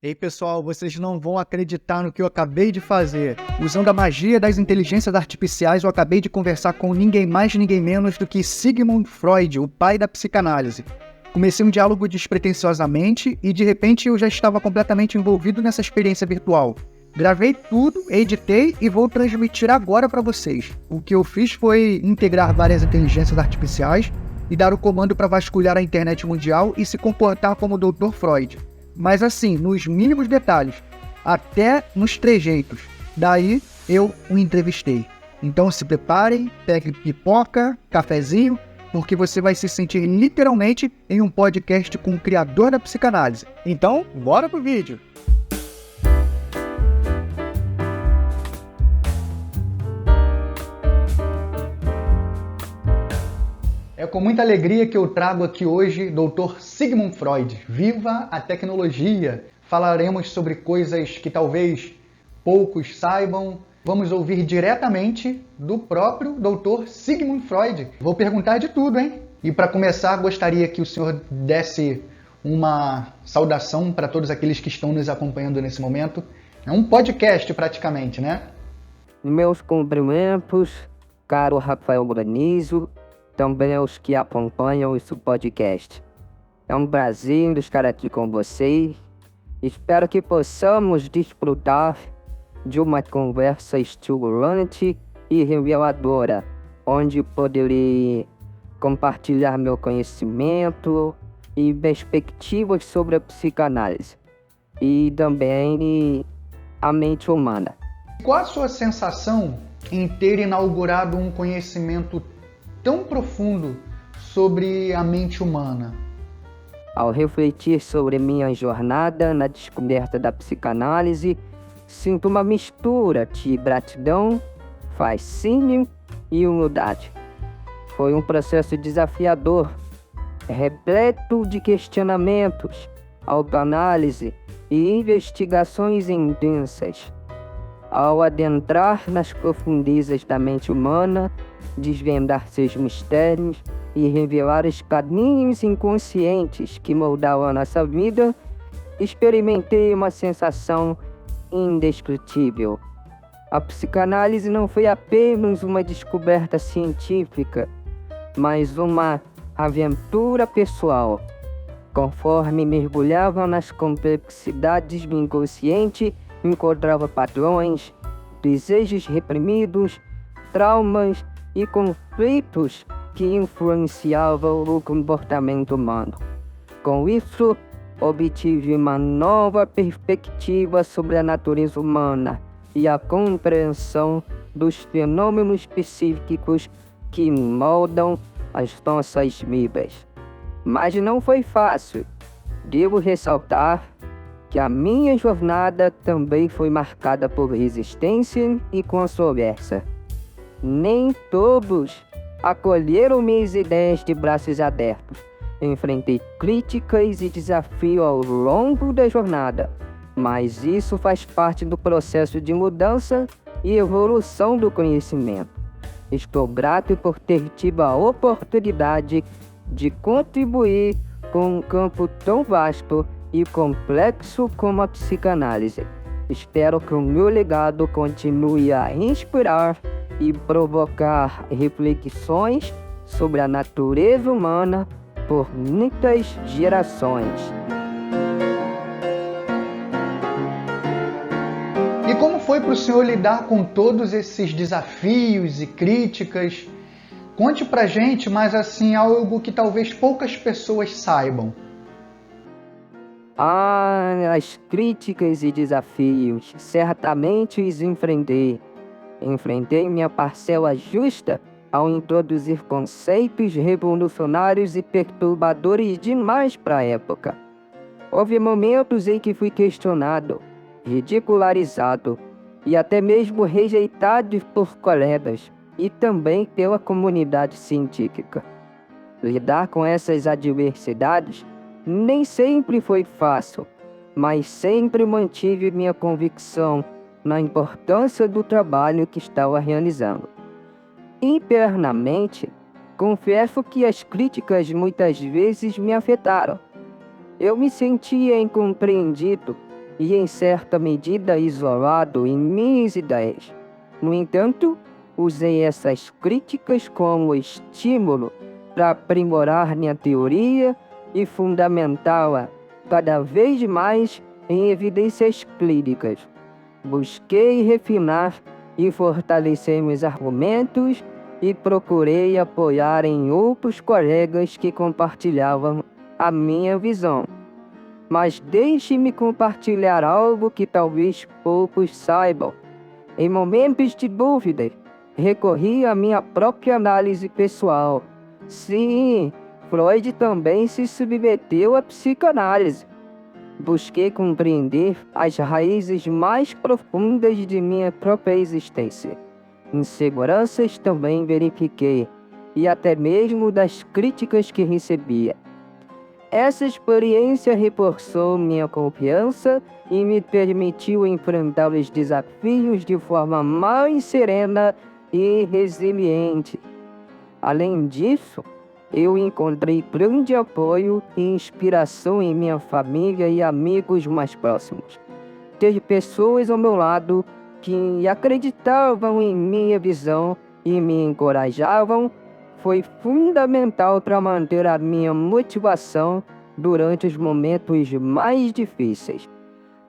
Ei, pessoal, vocês não vão acreditar no que eu acabei de fazer. Usando a magia das inteligências artificiais, eu acabei de conversar com ninguém mais, ninguém menos do que Sigmund Freud, o pai da psicanálise. Comecei um diálogo despretensiosamente e, de repente, eu já estava completamente envolvido nessa experiência virtual. Gravei tudo, editei e vou transmitir agora para vocês. O que eu fiz foi integrar várias inteligências artificiais e dar o comando para vasculhar a internet mundial e se comportar como o Dr. Freud. Mas assim, nos mínimos detalhes, até nos trejeitos. Daí eu o entrevistei. Então se preparem, pegue pipoca, cafezinho, porque você vai se sentir literalmente em um podcast com o criador da psicanálise. Então, bora pro vídeo! É com muita alegria que eu trago aqui hoje Dr. Sigmund Freud. Viva a tecnologia! Falaremos sobre coisas que talvez poucos saibam. Vamos ouvir diretamente do próprio Dr. Sigmund Freud. Vou perguntar de tudo, hein? E para começar, gostaria que o senhor desse uma saudação para todos aqueles que estão nos acompanhando nesse momento. É um podcast praticamente, né? Meus cumprimentos, caro Rafael Granizo, também aos que acompanham esse podcast. É um prazer estar aqui com vocês. Espero que possamos desfrutar de uma conversa estimulante e reveladora, onde poderei compartilhar meu conhecimento e perspectivas sobre a psicanálise e também a mente humana. Qual a sua sensação em ter inaugurado um conhecimento tão profundo sobre a mente humana? Ao refletir sobre minha jornada na descoberta da psicanálise, sinto uma mistura de gratidão, fascínio e humildade. Foi um processo desafiador, repleto de questionamentos, autoanálise e investigações intensas. Ao adentrar nas profundezas da mente humana, desvendar seus mistérios e revelar os caminhos inconscientes que moldaram a nossa vida, experimentei uma sensação indescritível. A psicanálise não foi apenas uma descoberta científica, mas uma aventura pessoal. Conforme mergulhava nas complexidades do inconsciente, encontrava padrões, desejos reprimidos, traumas e conflitos que influenciavam o comportamento humano. Com isso, obtive uma nova perspectiva sobre a natureza humana e a compreensão dos fenômenos psíquicos que moldam as nossas vidas. Mas não foi fácil. Devo ressaltar que a minha jornada também foi marcada por resistência e controvérsia. Nem todos acolheram minhas ideias de braços abertos. Enfrentei críticas e desafios ao longo da jornada, mas isso faz parte do processo de mudança e evolução do conhecimento. Estou grato por ter tido a oportunidade de contribuir com um campo tão vasto e complexo como a psicanálise. Espero que o meu legado continue a inspirar e provocar reflexões sobre a natureza humana por muitas gerações. E como foi para o senhor lidar com todos esses desafios e críticas? Conte pra gente, mas assim, algo que talvez poucas pessoas saibam. As críticas e desafios certamente os enfrentei. Enfrentei minha parcela justa ao introduzir conceitos revolucionários e perturbadores demais para a época. Houve momentos em que fui questionado, ridicularizado e até mesmo rejeitado por colegas e também pela comunidade científica. Lidar com essas adversidades nem sempre foi fácil, mas sempre mantive minha convicção na importância do trabalho que estava realizando. Internamente, confesso que as críticas muitas vezes me afetaram. Eu me sentia incompreendido e em certa medida isolado em minhas ideias. No entanto, usei essas críticas como estímulo para aprimorar minha teoria e fundamentá-la cada vez mais em evidências clínicas. Busquei refinar e fortalecer meus argumentos e procurei apoiar em outros colegas que compartilhavam a minha visão. Mas deixe-me compartilhar algo que talvez poucos saibam. Em momentos de dúvida, recorri à minha própria análise pessoal. Sim, Freud também se submeteu à psicanálise. Busquei compreender as raízes mais profundas de minha própria existência. Inseguranças também verifiquei, e até mesmo das críticas que recebia. Essa experiência reforçou minha confiança e me permitiu enfrentar os desafios de forma mais serena e resiliente. Além disso, eu encontrei grande apoio e inspiração em minha família e amigos mais próximos. Ter pessoas ao meu lado que acreditavam em minha visão e me encorajavam foi fundamental para manter a minha motivação durante os momentos mais difíceis.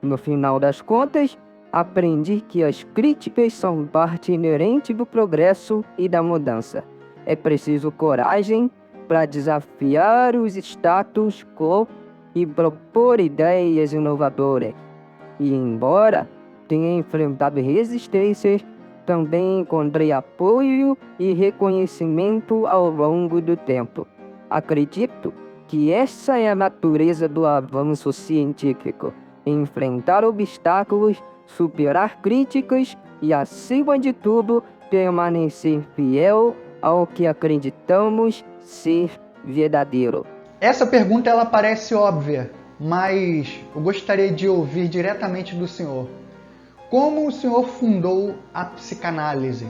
No final das contas, aprendi que as críticas são parte inerente do progresso e da mudança. É preciso coragem para desafiar os status quo e propor ideias inovadoras. E embora tenha enfrentado resistências, também encontrei apoio e reconhecimento ao longo do tempo. Acredito que essa é a natureza do avanço científico: enfrentar obstáculos, superar críticas e, acima de tudo, permanecer fiel ao que acreditamos ser verdadeiro. Essa pergunta ela parece óbvia, mas eu gostaria de ouvir diretamente do senhor. Como o senhor fundou a psicanálise?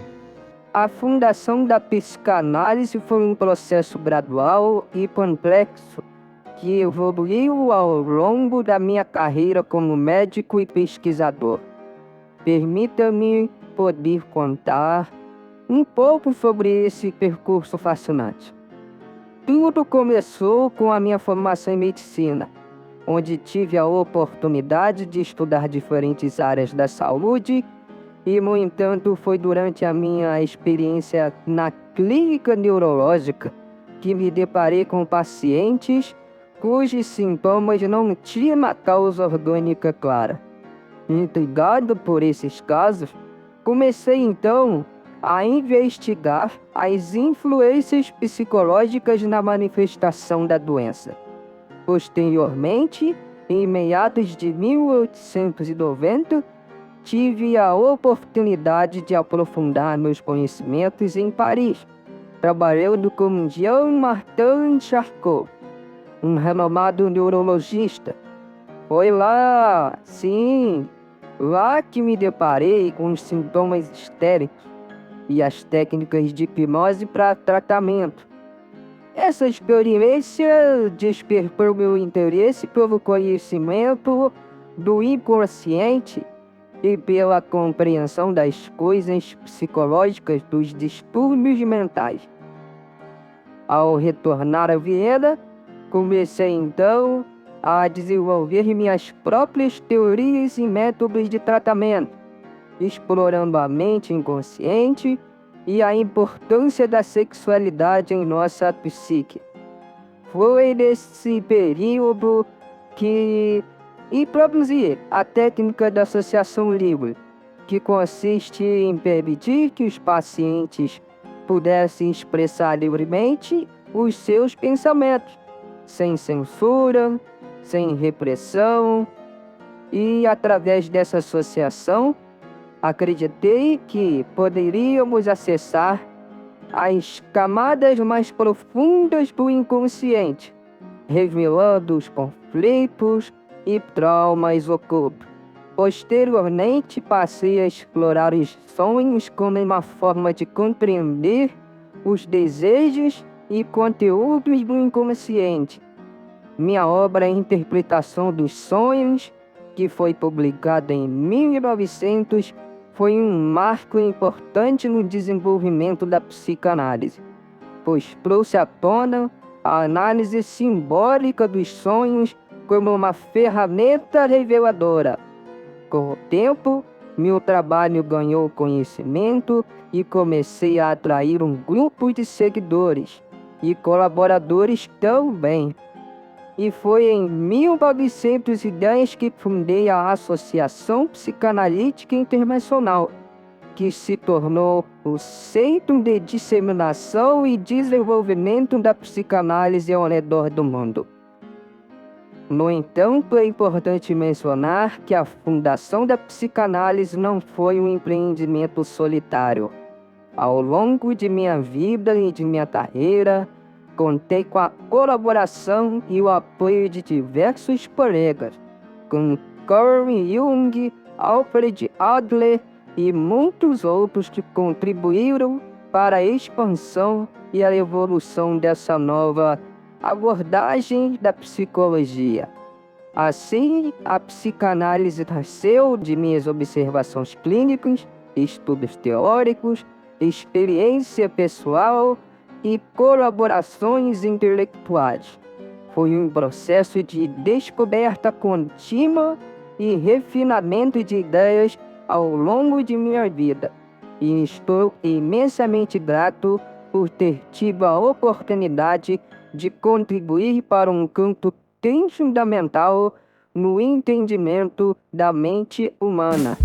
A fundação da psicanálise foi um processo gradual e complexo que evoluiu ao longo da minha carreira como médico e pesquisador. Permita-me poder contar um pouco sobre esse percurso fascinante. Tudo começou com a minha formação em medicina, onde tive a oportunidade de estudar diferentes áreas da saúde e, no entanto, foi durante a minha experiência na clínica neurológica que me deparei com pacientes cujos sintomas não tinham uma causa orgânica clara. Intrigado por esses casos, comecei então a investigar as influências psicológicas na manifestação da doença. Posteriormente, em meados de 1890, tive a oportunidade de aprofundar meus conhecimentos em Paris, trabalhando com Jean-Martin Charcot, um renomado neurologista. Foi lá, sim, lá que me deparei com os sintomas histéricos e as técnicas de hipnose para tratamento. Essa experiência despertou meu interesse pelo conhecimento do inconsciente e pela compreensão das coisas psicológicas dos distúrbios mentais. Ao retornar a Viena, comecei então a desenvolver minhas próprias teorias e métodos de tratamento, explorando a mente inconsciente e a importância da sexualidade em nossa psique. Foi nesse período que produzir a técnica da associação livre, que consiste em permitir que os pacientes pudessem expressar livremente os seus pensamentos, sem censura, sem repressão, e através dessa associação, acreditei que poderíamos acessar as camadas mais profundas do inconsciente, revelando os conflitos e traumas ocultos. Posteriormente, passei a explorar os sonhos como uma forma de compreender os desejos e conteúdos do inconsciente. Minha obra é a interpretação dos sonhos, que foi publicado em 1900, foi um marco importante no desenvolvimento da psicanálise, pois trouxe à tona a análise simbólica dos sonhos como uma ferramenta reveladora. Com o tempo, meu trabalho ganhou conhecimento e comecei a atrair um grupo de seguidores e colaboradores também. E foi em 1910 que fundei a Associação Psicanalítica Internacional, que se tornou o centro de disseminação e desenvolvimento da psicanálise ao redor do mundo. No entanto, é importante mencionar que a fundação da psicanálise não foi um empreendimento solitário. Ao longo de minha vida e de minha carreira, contei com a colaboração e o apoio de diversos colegas, como Carl Jung, Alfred Adler e muitos outros que contribuíram para a expansão e a evolução dessa nova abordagem da psicologia. Assim, a psicanálise nasceu de minhas observações clínicas, estudos teóricos, experiência pessoal e colaborações intelectuais. Foi um processo de descoberta contínua e refinamento de ideias ao longo de minha vida, e estou imensamente grato por ter tido a oportunidade de contribuir para um campo tão fundamental no entendimento da mente humana.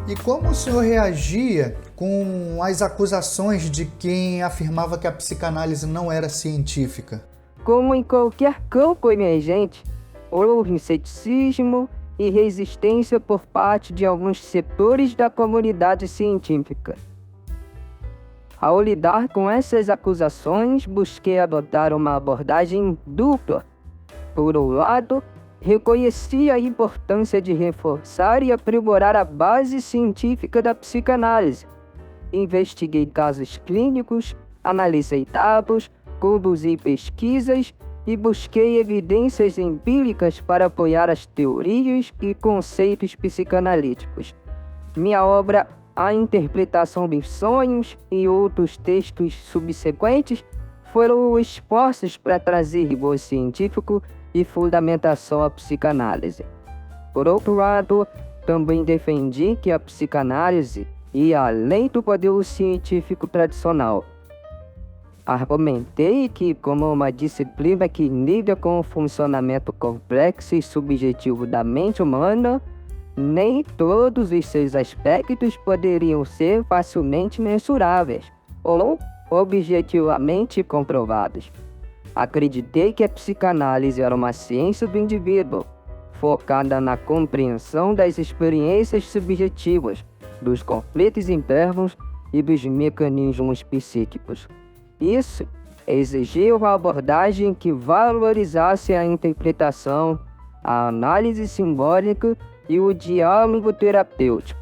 E como o senhor reagia com as acusações de quem afirmava que a psicanálise não era científica? Como em qualquer campo emergente, houve ceticismo e resistência por parte de alguns setores da comunidade científica. Ao lidar com essas acusações, busquei adotar uma abordagem dupla. Por um lado, reconheci a importância de reforçar e aprimorar a base científica da psicanálise. Investiguei casos clínicos, analisei dados, conduzi pesquisas e busquei evidências empíricas para apoiar as teorias e conceitos psicanalíticos. Minha obra A Interpretação dos Sonhos e outros textos subsequentes foram esforços para trazer rigor científico e fundamentação à psicanálise. Por outro lado, também defendi que a psicanálise ia além do modelo científico tradicional. Argumentei que, como uma disciplina que lida com o funcionamento complexo e subjetivo da mente humana, nem todos os seus aspectos poderiam ser facilmente mensuráveis ou objetivamente comprovados. Acreditei que a psicanálise era uma ciência do indivíduo, focada na compreensão das experiências subjetivas, dos conflitos internos e dos mecanismos psíquicos. Isso exigia uma abordagem que valorizasse a interpretação, a análise simbólica e o diálogo terapêutico.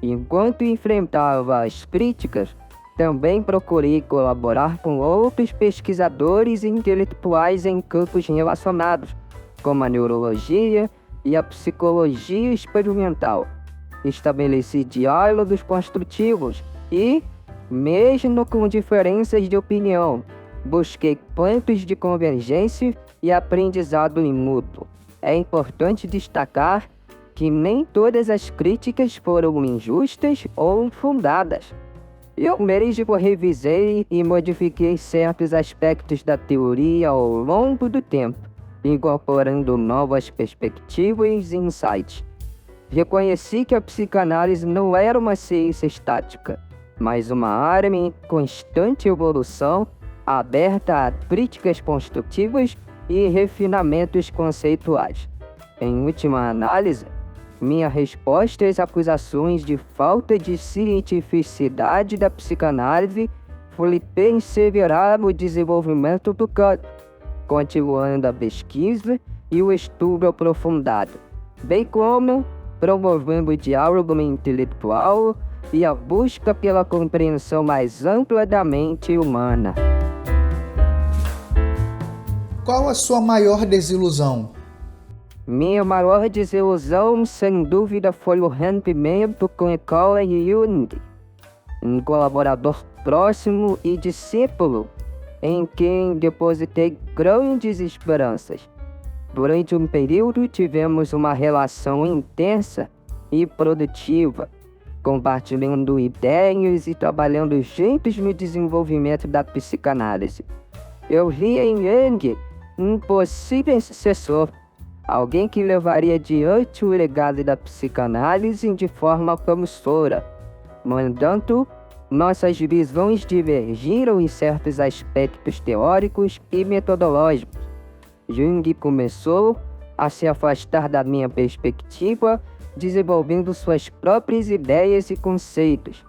Enquanto enfrentava as críticas, também procurei colaborar com outros pesquisadores e intelectuais em campos relacionados, como a neurologia e a psicologia experimental. Estabeleci diálogos construtivos e, mesmo com diferenças de opinião, busquei pontos de convergência e aprendizado mútuo. É importante destacar que nem todas as críticas foram injustas ou infundadas. Eu mesmo revisei e modifiquei certos aspectos da teoria ao longo do tempo, incorporando novas perspectivas e insights. Reconheci que a psicanálise não era uma ciência estática, mas uma área em constante evolução, aberta a críticas construtivas e refinamentos conceituais. Em última análise, minha resposta às acusações de falta de cientificidade da psicanálise foi perseverar no desenvolvimento do campo, continuando a pesquisa e o estudo aprofundado, bem como promovendo o diálogo intelectual e a busca pela compreensão mais ampla da mente humana. Qual a sua maior desilusão? Minha maior desilusão, sem dúvida, foi o rompimento com Carl Jung, um colaborador próximo e discípulo em quem depositei grandes esperanças. Durante um período tivemos uma relação intensa e produtiva, compartilhando ideias e trabalhando juntos no desenvolvimento da psicanálise. Eu via em Jung um possível sucessor, alguém que levaria adiante o legado da psicanálise de forma promissora. No entanto, nossas visões divergiram em certos aspectos teóricos e metodológicos. Jung começou a se afastar da minha perspectiva, desenvolvendo suas próprias ideias e conceitos.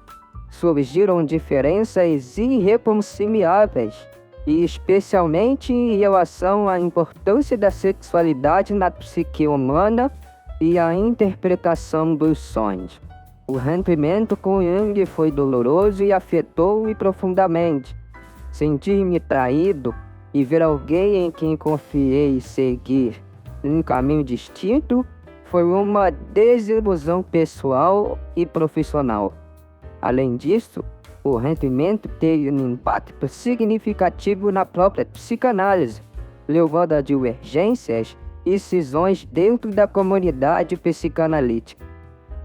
Surgiram diferenças irreconciliáveis, e especialmente em relação à importância da sexualidade na psique humana e à interpretação dos sonhos. O rompimento com Jung foi doloroso e afetou-me profundamente. Sentir-me traído e ver alguém em quem confiei seguir um caminho distinto foi uma desilusão pessoal e profissional. Além disso, o rompimento teve um impacto significativo na própria psicanálise, levando a divergências e cisões dentro da comunidade psicanalítica.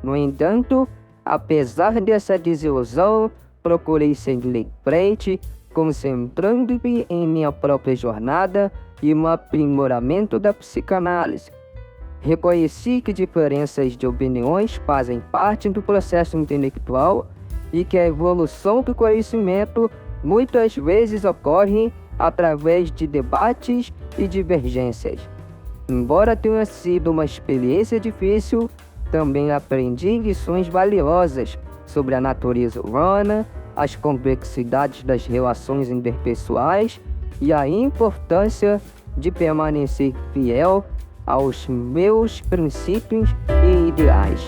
No entanto, apesar dessa desilusão, procurei seguir em frente, concentrando-me em minha própria jornada e no aprimoramento da psicanálise. Reconheci que diferenças de opiniões fazem parte do processo intelectual e que a evolução do conhecimento muitas vezes ocorre através de debates e divergências. Embora tenha sido uma experiência difícil, também aprendi lições valiosas sobre a natureza humana, as complexidades das relações interpessoais e a importância de permanecer fiel aos meus princípios e ideais.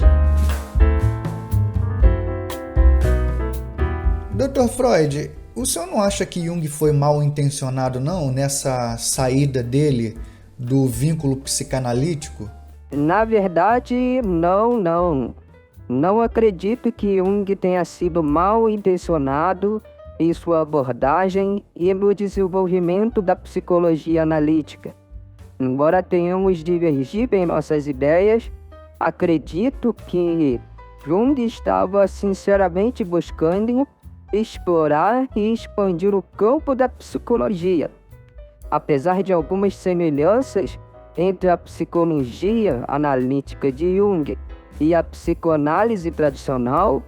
Dr. Freud, o senhor não acha que Jung foi mal intencionado não nessa saída dele do vínculo psicanalítico? Na verdade, não. Não acredito que Jung tenha sido mal intencionado em sua abordagem e no desenvolvimento da psicologia analítica. Embora tenhamos divergido em nossas ideias, acredito que Jung estava sinceramente buscando explorar e expandir o campo da psicologia. Apesar de algumas semelhanças entre a psicologia analítica de Jung e a psicoanálise tradicional,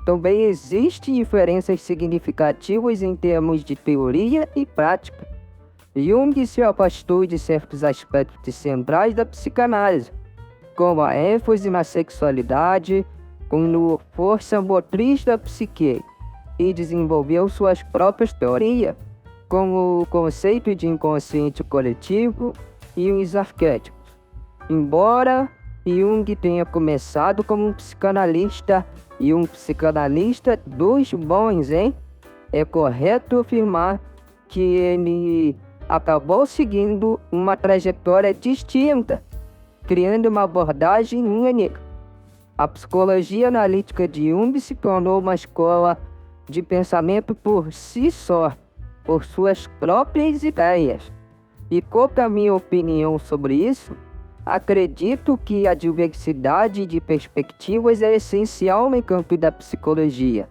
também existem diferenças significativas em termos de teoria e prática. Jung se afastou de certos aspectos centrais da psicanálise, como a ênfase na sexualidade, como força motriz da psique, e desenvolveu suas próprias teorias, como o conceito de inconsciente coletivo e os arquétipos. Embora Jung tenha começado como um psicanalista e um psicanalista dos bons, é correto afirmar que ele acabou seguindo uma trajetória distinta, criando uma abordagem única. A psicologia analítica de Jung se tornou uma escola de pensamento por si só, por suas próprias ideias. E quanto à minha opinião sobre isso, acredito que a diversidade de perspectivas é essencial no campo da psicologia.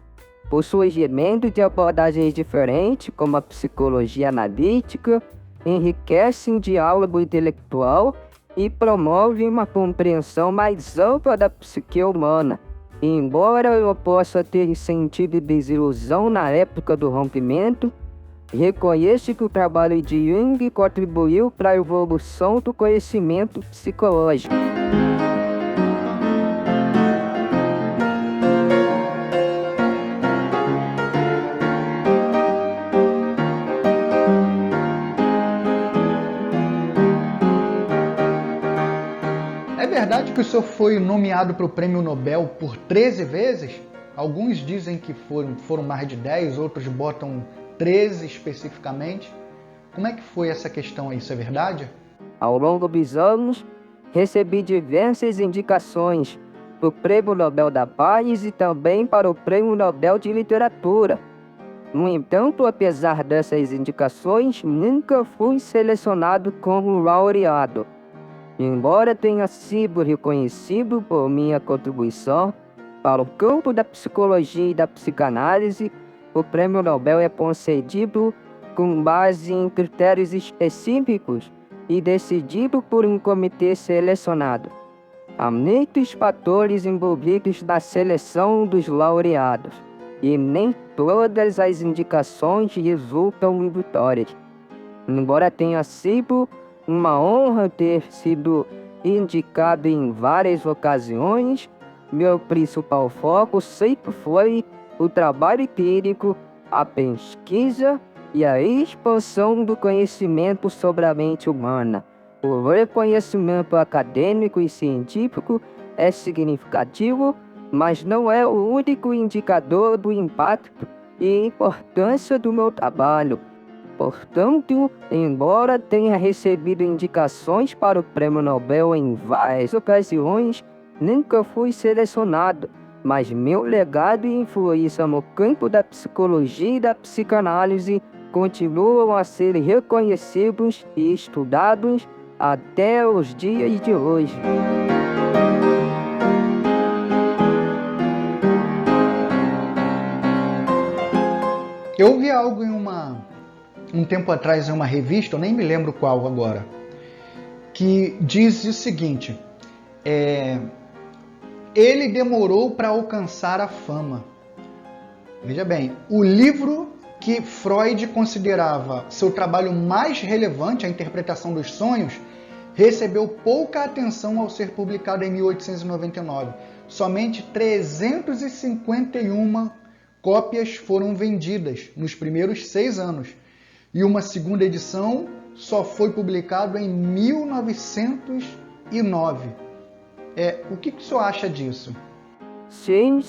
O surgimento de abordagens diferentes, como a psicologia analítica, enriquece o diálogo intelectual e promove uma compreensão mais ampla da psique humana. E embora eu possa ter sentido desilusão na época do rompimento, reconheço que o trabalho de Jung contribuiu para a evolução do conhecimento psicológico. É verdade que o senhor foi nomeado para o Prêmio Nobel por 13 vezes? Alguns dizem que foram mais de 10, outros botam 13 especificamente. Como é que foi essa questão aí? Isso é verdade? Ao longo dos anos, recebi diversas indicações para o Prêmio Nobel da Paz e também para o Prêmio Nobel de Literatura. No entanto, apesar dessas indicações, nunca fui selecionado como laureado. Embora tenha sido reconhecido por minha contribuição para o campo da psicologia e da psicanálise, o Prêmio Nobel é concedido com base em critérios específicos e decidido por um comitê selecionado. Há muitos fatores envolvidos na seleção dos laureados, e nem todas as indicações resultam em vitórias. Embora tenha sido uma honra ter sido indicado em várias ocasiões, meu principal foco sempre foi o trabalho empírico, a pesquisa e a expansão do conhecimento sobre a mente humana. O reconhecimento acadêmico e científico é significativo, mas não é o único indicador do impacto e importância do meu trabalho. Portanto, embora tenha recebido indicações para o Prêmio Nobel em várias ocasiões, nunca fui selecionado, mas meu legado e influência no campo da psicologia e da psicanálise continuam a ser reconhecidos e estudados até os dias de hoje. Eu vi algo um tempo atrás em uma revista, eu nem me lembro qual agora, que diz o seguinte: ele demorou para alcançar a fama. Veja bem, o livro que Freud considerava seu trabalho mais relevante, a interpretação dos sonhos, recebeu pouca atenção ao ser publicado em 1899. Somente 351 cópias foram vendidas nos primeiros 6 anos. E uma segunda edição só foi publicada em 1909. O que o senhor acha disso? Sim.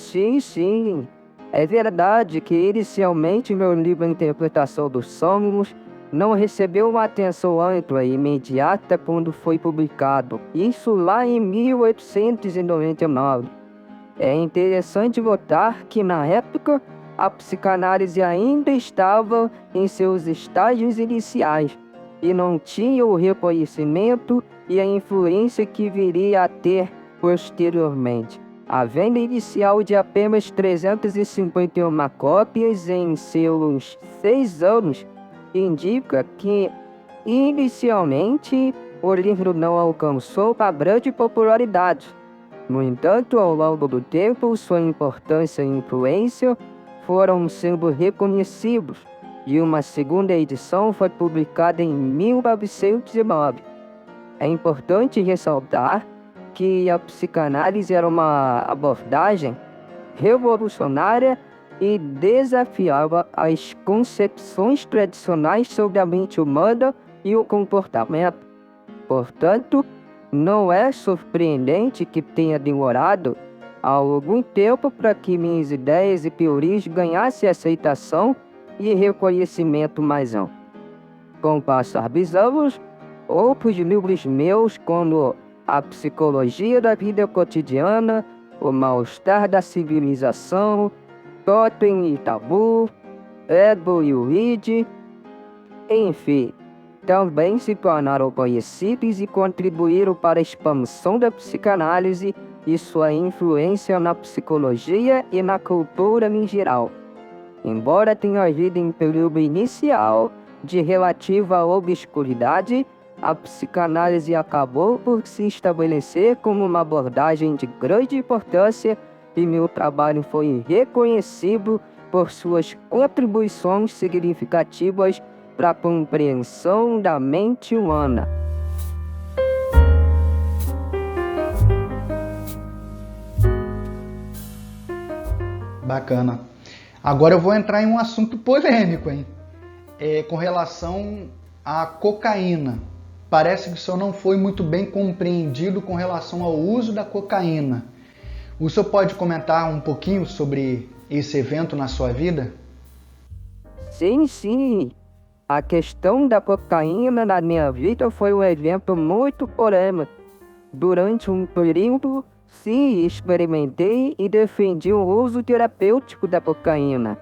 É verdade que inicialmente meu livro Interpretação dos Sonhos não recebeu uma atenção ampla e imediata quando foi publicado. Isso lá em 1899. É interessante notar que na época a psicanálise ainda estava em seus estágios iniciais e não tinha o reconhecimento e a influência que viria a ter posteriormente. A venda inicial de apenas 351 cópias em seus 6 anos indica que, inicialmente, o livro não alcançou uma grande popularidade. No entanto, ao longo do tempo, sua importância e influência foram sendo reconhecidos, e uma segunda edição foi publicada em 1909. É importante ressaltar que a psicanálise era uma abordagem revolucionária e desafiava as concepções tradicionais sobre a mente humana e o comportamento. Portanto, não é surpreendente que tenha demorado algum tempo para que minhas ideias e teorias ganhassem aceitação e reconhecimento mais amplo. Com o passar dos anos, outros livros meus, como A Psicologia da Vida Cotidiana, O Mal-Estar da Civilização, Totem e Tabu, Ego e o Id, enfim, também se tornaram conhecidos e contribuíram para a expansão da psicanálise e sua influência na psicologia e na cultura em geral. Embora tenha havido um período inicial de relativa obscuridade, a psicanálise acabou por se estabelecer como uma abordagem de grande importância e meu trabalho foi reconhecido por suas contribuições significativas para a compreensão da mente humana. Bacana. Agora eu vou entrar em um assunto polêmico, hein? Com relação à cocaína. Parece que o senhor não foi muito bem compreendido com relação ao uso da cocaína. O senhor pode comentar um pouquinho sobre esse evento na sua vida? Sim. A questão da cocaína na minha vida foi um evento muito polêmico. Durante um período, sim, experimentei e defendi o uso terapêutico da cocaína,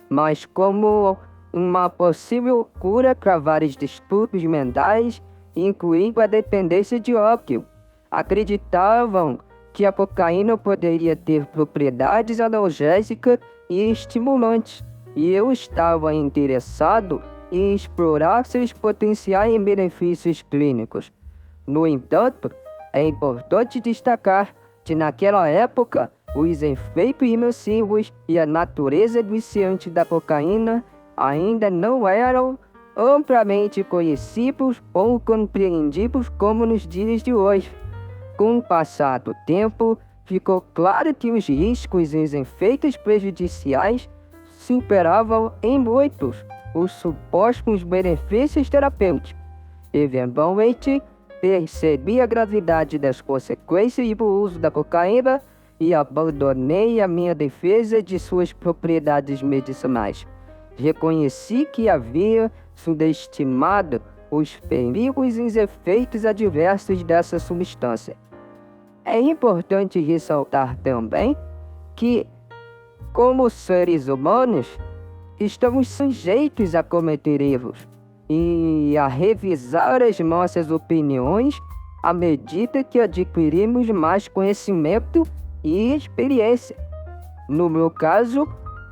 mas como uma possível cura para vários distúrbios mentais, incluindo a dependência de ópio. Acreditavam que a cocaína poderia ter propriedades analgésicas e estimulantes, e eu estava interessado em explorar seus potenciais benefícios clínicos. No entanto, é importante destacar que naquela época, os efeitos nocivos e a natureza viciante da cocaína ainda não eram amplamente conhecidos ou compreendidos como nos dias de hoje. Com o passar do tempo, ficou claro que os riscos e os efeitos prejudiciais superavam em muitos os supostos benefícios terapêuticos. Eventualmente, percebi a gravidade das consequências do uso da cocaína e abandonei a minha defesa de suas propriedades medicinais. Reconheci que havia subestimado os perigos e os efeitos adversos dessa substância. É importante ressaltar também que, como seres humanos, estamos sujeitos a cometer erros e a revisar as nossas opiniões à medida que adquirimos mais conhecimento e experiência. No meu caso,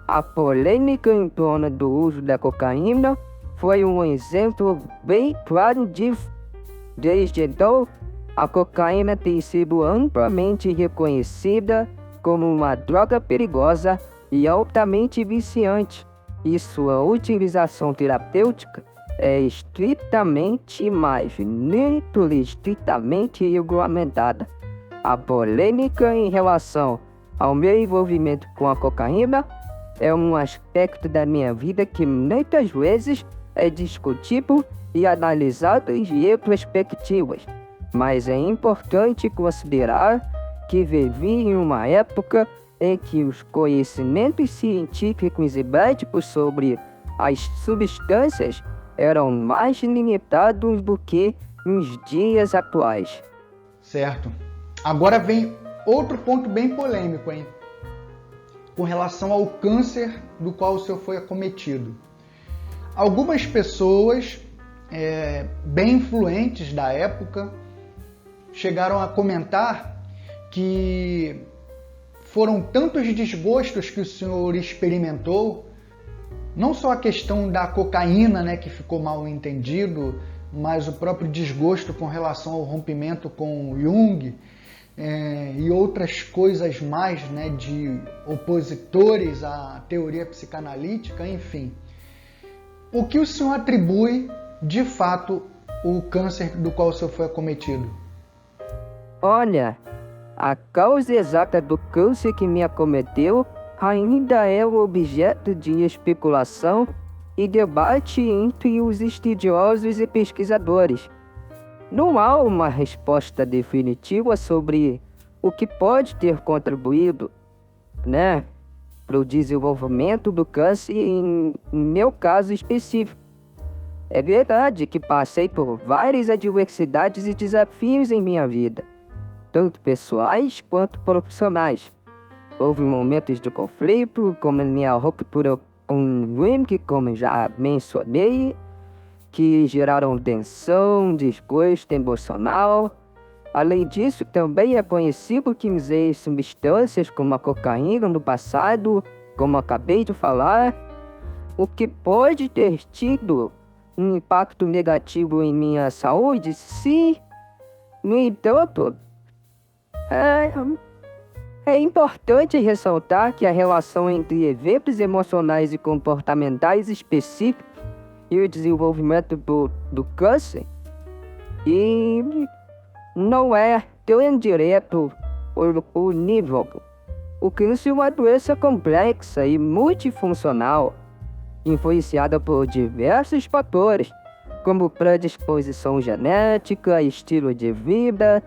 a polêmica em torno do uso da cocaína foi um exemplo bem claro disso. Desde então, a cocaína tem sido amplamente reconhecida como uma droga perigosa e altamente viciante, e sua utilização terapêutica é estritamente, mas muito estritamente regulamentada. A polêmica em relação ao meu envolvimento com a cocaína é um aspecto da minha vida que muitas vezes é discutido e analisado em retrospectivas, mas é importante considerar que vivi em uma época em que os conhecimentos científicos e médicos sobre as substâncias eram mais limitados do que nos dias atuais. Certo. Agora vem outro ponto bem polêmico, hein? Com relação ao câncer do qual o senhor foi acometido. Algumas pessoas bem influentes da época chegaram a comentar que foram tantos desgostos que o senhor experimentou, não só a questão da cocaína, né, que ficou mal entendido, mas o próprio desgosto com relação ao rompimento com Jung, e outras coisas mais, né, de opositores à teoria psicanalítica, enfim. O que o senhor atribui, de fato, o câncer do qual o senhor foi acometido? Olha, a causa exata do câncer que me acometeu ainda é o objeto de especulação e debate entre os estudiosos e pesquisadores. Não há uma resposta definitiva sobre o que pode ter contribuído, para o desenvolvimento do câncer em meu caso específico. É verdade que passei por várias adversidades e desafios em minha vida, tanto pessoais quanto profissionais. Houve momentos de conflito, como a minha ruptura com o Jung, como já mencionei, que geraram tensão, desgosto emocional. Além disso, também é conhecido que usei substâncias como a cocaína no passado, como acabei de falar, o que pode ter tido um impacto negativo em minha saúde, sim. No entanto, é importante ressaltar que a relação entre eventos emocionais e comportamentais específicos e o desenvolvimento do câncer e não é tão direto ou unívoco. O câncer é uma doença complexa e multifuncional, influenciada por diversos fatores, como predisposição genética, estilo de vida,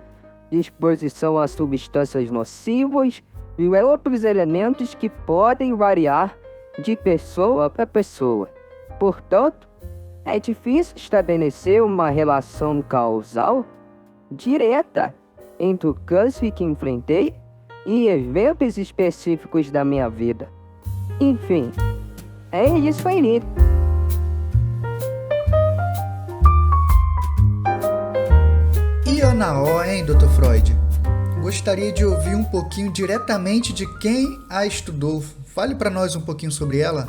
exposição a substâncias nocivas e outros elementos que podem variar de pessoa para pessoa. Portanto, É difícil estabelecer uma relação causal direta entre o câncer que enfrentei e eventos específicos da minha vida. Enfim, é isso aí. E Ana O, hein, Dr. Freud? Gostaria de ouvir um pouquinho diretamente de quem a estudou. Fale para nós um pouquinho sobre ela.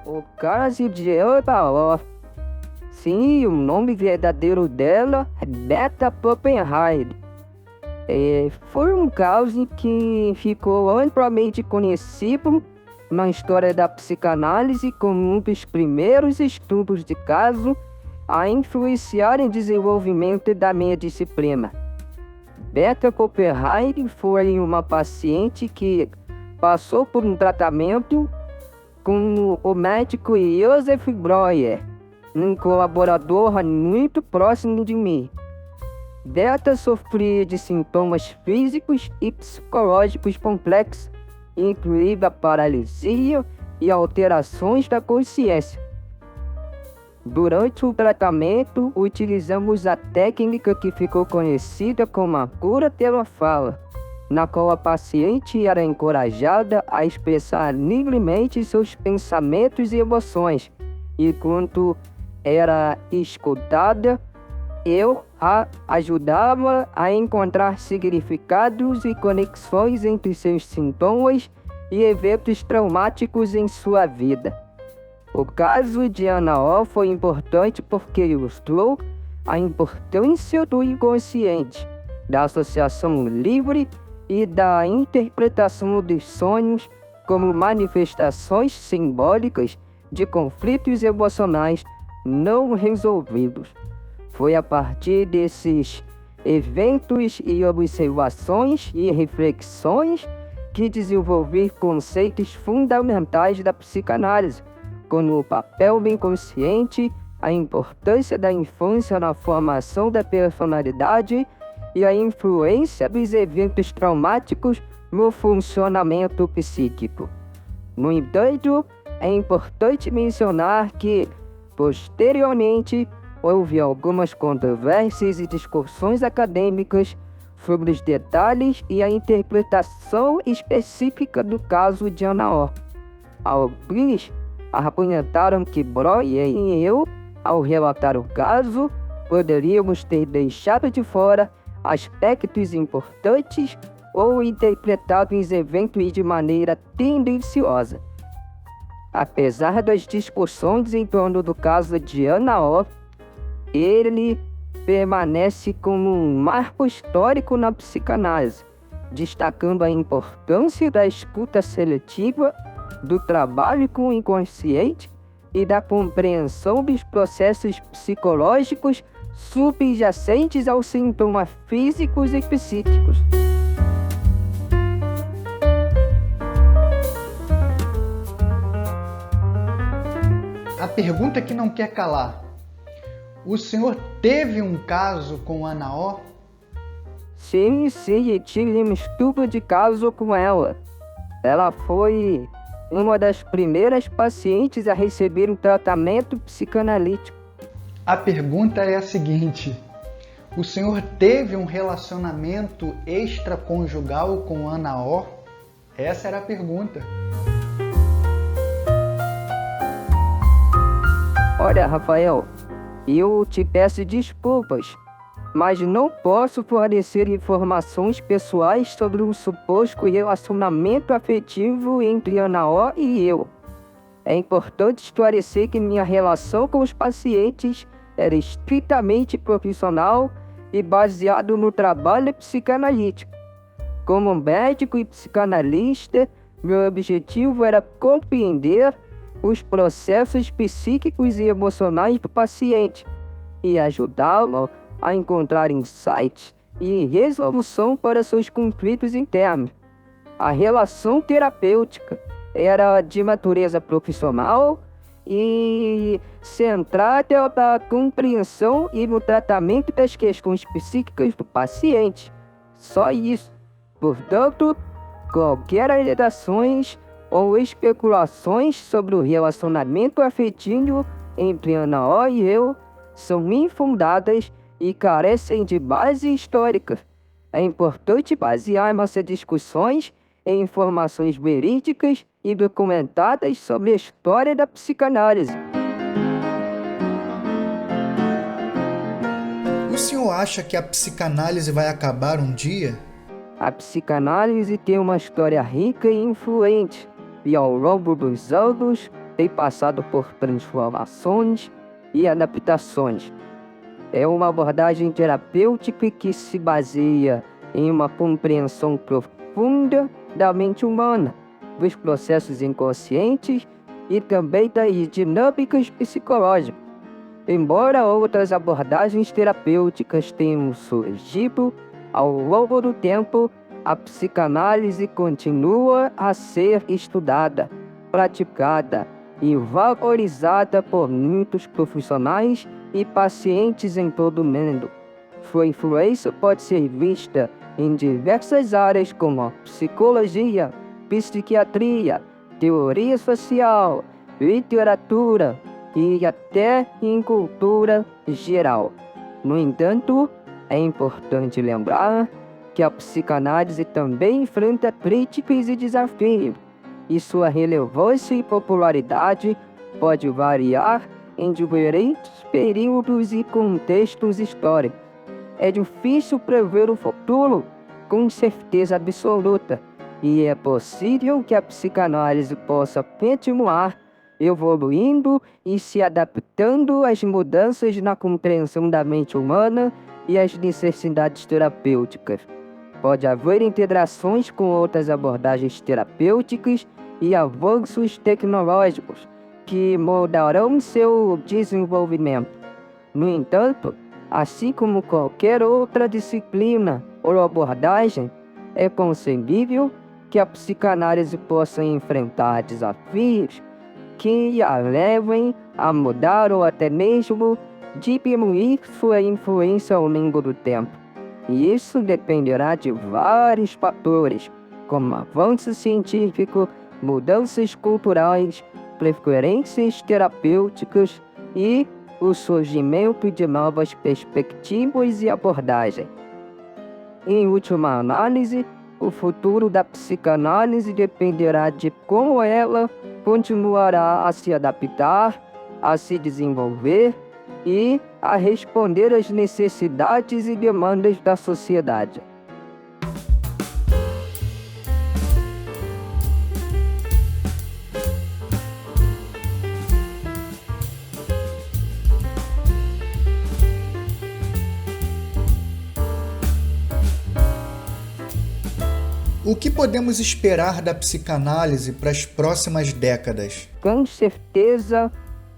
O caso de Ana O. Sim, o nome verdadeiro dela é Beta Poppenheim. Foi um caso que ficou amplamente conhecido na história da psicanálise como um dos primeiros estudos de caso a influenciar o desenvolvimento da minha disciplina. Beta Poppenheim foi uma paciente que passou por um tratamento com o médico Joseph Breuer, um colaborador muito próximo de mim. Beta sofria de sintomas físicos e psicológicos complexos, incluindo a paralisia e alterações da consciência. Durante o tratamento, utilizamos a técnica que ficou conhecida como a cura pela fala, na qual a paciente era encorajada a expressar livremente seus pensamentos e emoções. Enquanto era escutada, eu a ajudava a encontrar significados e conexões entre seus sintomas e eventos traumáticos em sua vida. O caso de Ana O foi importante porque ilustrou a importância do inconsciente, da associação livre e da interpretação dos sonhos como manifestações simbólicas de conflitos emocionais não resolvidos. Foi a partir desses eventos e observações e reflexões que desenvolvi conceitos fundamentais da psicanálise, como o papel do inconsciente, a importância da infância na formação da personalidade e a influência dos eventos traumáticos no funcionamento psíquico. No entanto, é importante mencionar que, posteriormente, houve algumas controvérsias e discussões acadêmicas sobre os detalhes e a interpretação específica do caso de Ana O. Alguns argumentaram que Breuer e eu, ao relatar o caso, poderíamos ter deixado de fora aspectos importantes ou interpretado os eventos de maneira tendenciosa. Apesar das discussões em torno do caso de Ana O, ele permanece como um marco histórico na psicanálise, destacando a importância da escuta seletiva, do trabalho com o inconsciente e da compreensão dos processos psicológicos subjacentes aos sintomas físicos e psíquicos. A pergunta que não quer calar. O senhor teve um caso com Ana O? Sim, tive um estudo de caso com ela. Ela foi uma das primeiras pacientes a receber um tratamento psicanalítico. A pergunta é a seguinte: o senhor teve um relacionamento extraconjugal com Ana O? Essa era a pergunta. Olha, Rafael, eu te peço desculpas, mas não posso fornecer informações pessoais sobre um suposto relacionamento afetivo entre Ana O e eu. É importante esclarecer que minha relação com os pacientes era estritamente profissional e baseado no trabalho psicanalítico. Como médico e psicanalista, meu objetivo era compreender os processos psíquicos e emocionais do paciente e ajudá-lo a encontrar insights e resolução para seus conflitos internos. A relação terapêutica era de natureza profissional e centrada na compreensão e no tratamento das questões psíquicas do paciente. Só isso. Portanto, qualquer alegações ou especulações sobre o relacionamento afetivo entre Ana O e eu são infundadas e carecem de base histórica. É importante basear nossas discussões em informações verídicas e documentadas sobre a história da psicanálise. O senhor acha que a psicanálise vai acabar um dia? A psicanálise tem uma história rica e influente, e ao longo dos anos tem passado por transformações e adaptações. É uma abordagem terapêutica que se baseia em uma compreensão profunda da mente humana, dos processos inconscientes e também das dinâmicas psicológicas. Embora outras abordagens terapêuticas tenham surgido ao longo do tempo, a psicanálise continua a ser estudada, praticada e valorizada por muitos profissionais e pacientes em todo o mundo. Sua influência pode ser vista em diversas áreas como a psicologia, psiquiatria, teoria social, literatura e até em cultura geral. No entanto, é importante lembrar que a psicanálise também enfrenta críticas e desafios, e sua relevância e popularidade pode variar em diferentes períodos e contextos históricos. É difícil prever o futuro com certeza absoluta, e é possível que a psicanálise possa continuar evoluindo e se adaptando às mudanças na compreensão da mente humana e às necessidades terapêuticas. Pode haver integrações com outras abordagens terapêuticas e avanços tecnológicos que moldarão seu desenvolvimento. No entanto, assim como qualquer outra disciplina ou abordagem, é concebível que a psicanálise possa enfrentar desafios que a levem a mudar ou até mesmo diminuir sua influência ao longo do tempo. E isso dependerá de vários fatores, como avanço científico, mudanças culturais, preferências terapêuticas e o surgimento de novas perspectivas e abordagens. Em última análise, o futuro da psicanálise dependerá de como ela continuará a se adaptar, a se desenvolver e a responder às necessidades e demandas da sociedade. O que podemos esperar da psicanálise para as próximas décadas? Com certeza,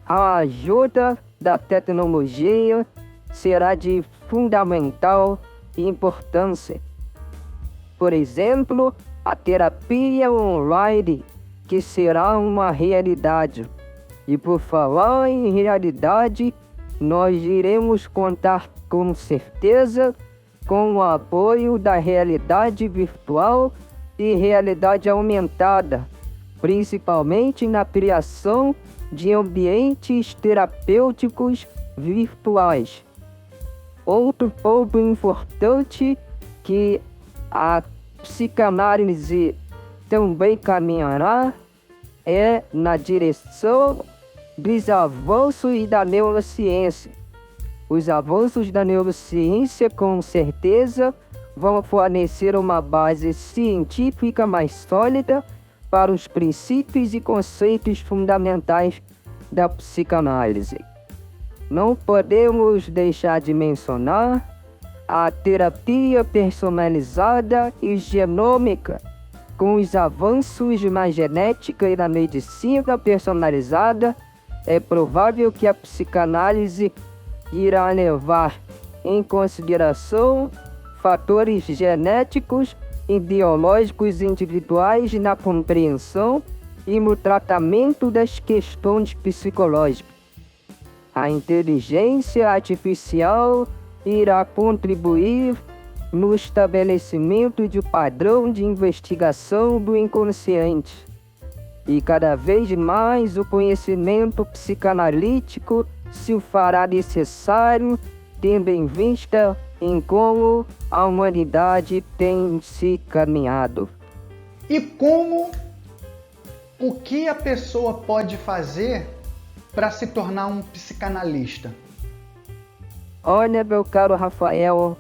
a ajuda da tecnologia será de fundamental importância. Por exemplo, a terapia online, que será uma realidade. E por falar em realidade, nós iremos contar com certeza com o apoio da realidade virtual e realidade aumentada, principalmente na criação de ambientes terapêuticos virtuais. Outro ponto importante que a psicanálise também caminhará é na direção dos avanços e da neurociência. Os avanços da neurociência, com certeza, vão fornecer uma base científica mais sólida para os princípios e conceitos fundamentais da psicanálise. Não podemos deixar de mencionar a terapia personalizada e genômica. Com os avanços na genética e na medicina personalizada, é provável que a psicanálise irá levar em consideração fatores genéticos e biológicos individuais na compreensão e no tratamento das questões psicológicas. A inteligência artificial irá contribuir no estabelecimento de padrão de investigação do inconsciente. e cada vez mais o conhecimento psicanalítico se fará necessário, tendo em vista em como a humanidade tem se caminhado. E o que a pessoa pode fazer para se tornar um psicanalista? Olha, meu caro Rafael,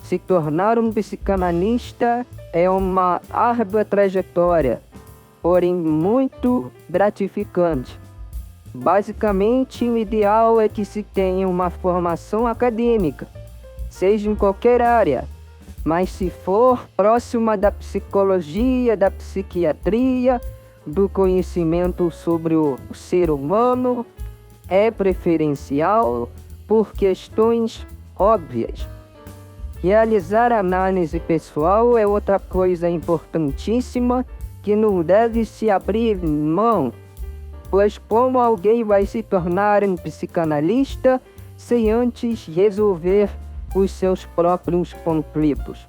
se tornar um psicanalista é uma árdua trajetória, porém muito gratificante. Basicamente, o ideal é que se tenha uma formação acadêmica, seja em qualquer área, mas se for próxima da psicologia, da psiquiatria, do conhecimento sobre o ser humano, é preferencial por questões óbvias. Realizar análise pessoal é outra coisa importantíssima que não deve se abrir mão, pois como alguém vai se tornar um psicanalista sem antes resolver os seus próprios conflitos?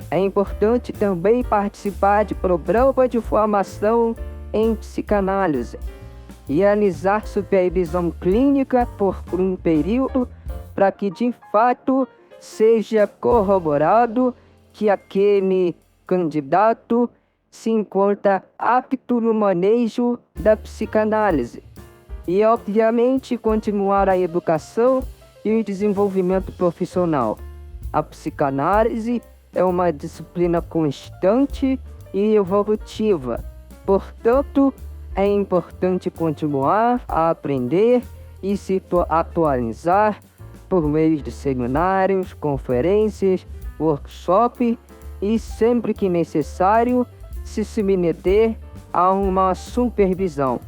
É importante também participar de programa de formação em psicanálise, realizar supervisão clínica por um período para que de fato seja corroborado que aquele candidato se encontra apto no manejo da psicanálise e, obviamente, continuar a educação e o desenvolvimento profissional. A psicanálise é uma disciplina constante e evolutiva, portanto, é importante continuar a aprender e se atualizar por meio de seminários, conferências, workshops e, sempre que necessário, se submeter a uma supervisão.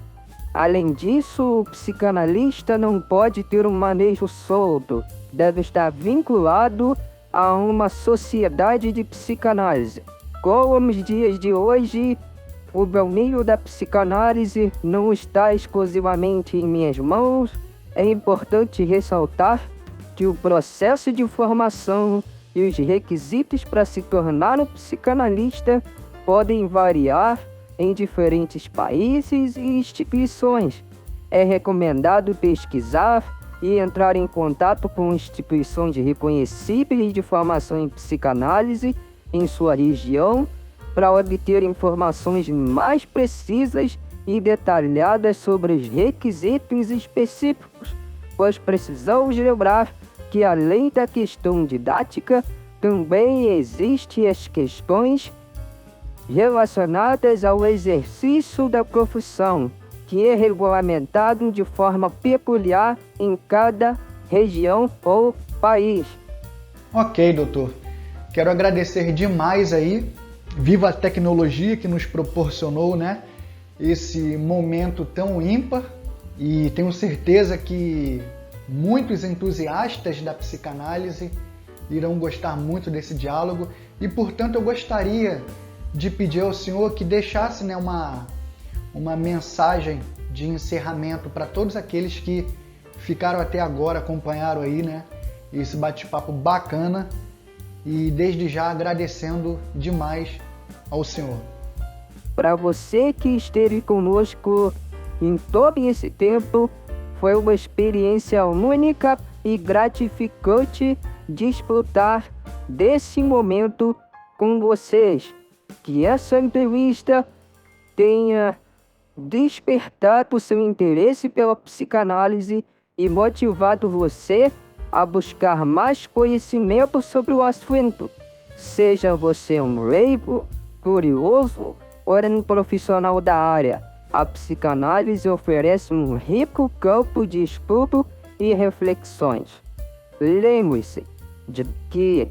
Além disso, o psicanalista não pode ter um manejo solto, deve estar vinculado a uma sociedade de psicanálise. Como nos dias de hoje, o domínio da psicanálise não está exclusivamente em minhas mãos, é importante ressaltar que o processo de formação e os requisitos para se tornar um psicanalista podem variar em diferentes países e instituições. É recomendado pesquisar e entrar em contato com instituições reconhecíveis de formação em psicanálise em sua região para obter informações mais precisas e detalhadas sobre os requisitos específicos, pois precisamos lembrar que, além da questão didática, também existem as questões relacionadas ao exercício da profissão, que é regulamentado de forma peculiar em cada região ou país. Ok, doutor. Quero agradecer demais aí. Viva a tecnologia que nos proporcionou, né, esse momento tão ímpar, e tenho certeza que muitos entusiastas da psicanálise irão gostar muito desse diálogo e, portanto, eu gostaria de pedir ao senhor que deixasse, né, uma mensagem de encerramento para todos aqueles que ficaram até agora, acompanharam aí, né, esse bate-papo bacana, e desde já agradecendo demais ao senhor. Para você que esteve conosco em todo esse tempo, foi uma experiência única e gratificante desfrutar desse momento com vocês. Que essa entrevista tenha despertado o seu interesse pela psicanálise e motivado você a buscar mais conhecimento sobre o assunto. Seja você um leigo, curioso ou um profissional da área, a psicanálise oferece um rico campo de estudo e reflexões. Lembre-se de que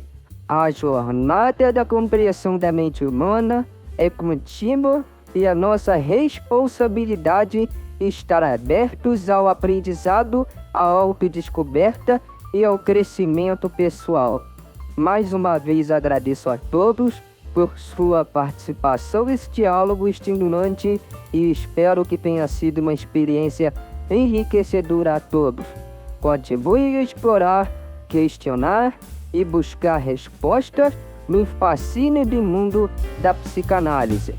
a jornada da compreensão da mente humana é contínua e a nossa responsabilidade estar abertos ao aprendizado, à autodescoberta e ao crescimento pessoal. Mais uma vez agradeço a todos por sua participação nesse diálogo estimulante e espero que tenha sido uma experiência enriquecedora a todos. Continue a explorar, questionar e buscar respostas no fascínio do mundo da psicanálise.